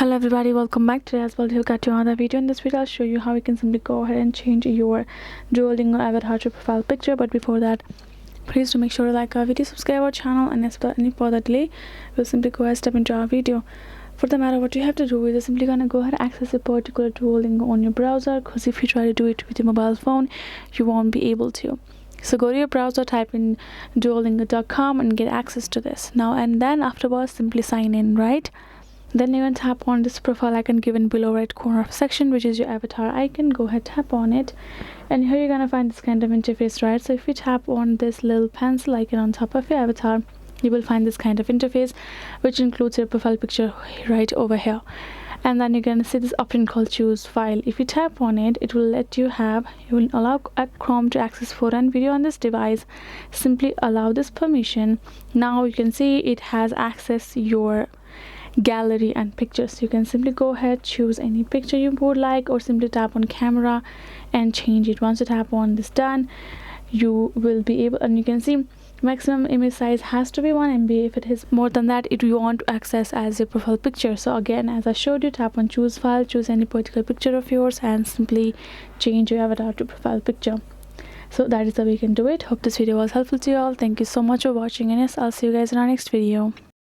Hello everybody, welcome back. Today as well you got to another video. In this video I'll show you how you can simply go ahead and change your Duolingo avatar to profile picture. But before that, please do make sure to like our video, subscribe our channel, and as without any further delay we'll simply go ahead and step into our video. For the matter, what you have to do is simply gonna go ahead and access a particular Duolingo on your browser, because if you try to do it with your mobile phone you won't be able to. So go to your browser, type in duolingo.com and get access to this now, and then afterwards simply sign in, right? Then you can tap on this profile icon given below right corner of section, which is your avatar icon. Go ahead, tap on it, and here you're gonna find this kind of interface, right? So if you tap on this little pencil icon on top of your avatar, you will find this kind of interface, which includes your profile picture right over here. And then you're gonna see this option called choose file. If you tap on it, it will let you have, it will allow Chrome to access photo and video on this device. Simply allow this permission. Now you can see it has access your gallery and pictures. You can simply go ahead, choose any picture you would like, or simply tap on camera and change it. Once you tap on this done, you will be able, and you can see maximum image size has to be 1 MB. If it is more than that, it you want to access as your profile picture. So again, as I showed you, tap on choose file, choose any particular picture of yours, and simply change your avatar to profile picture. So that is the way you can do it. Hope this video was helpful to you all. Thank you so much for watching, and yes, I'll see you guys in our next video.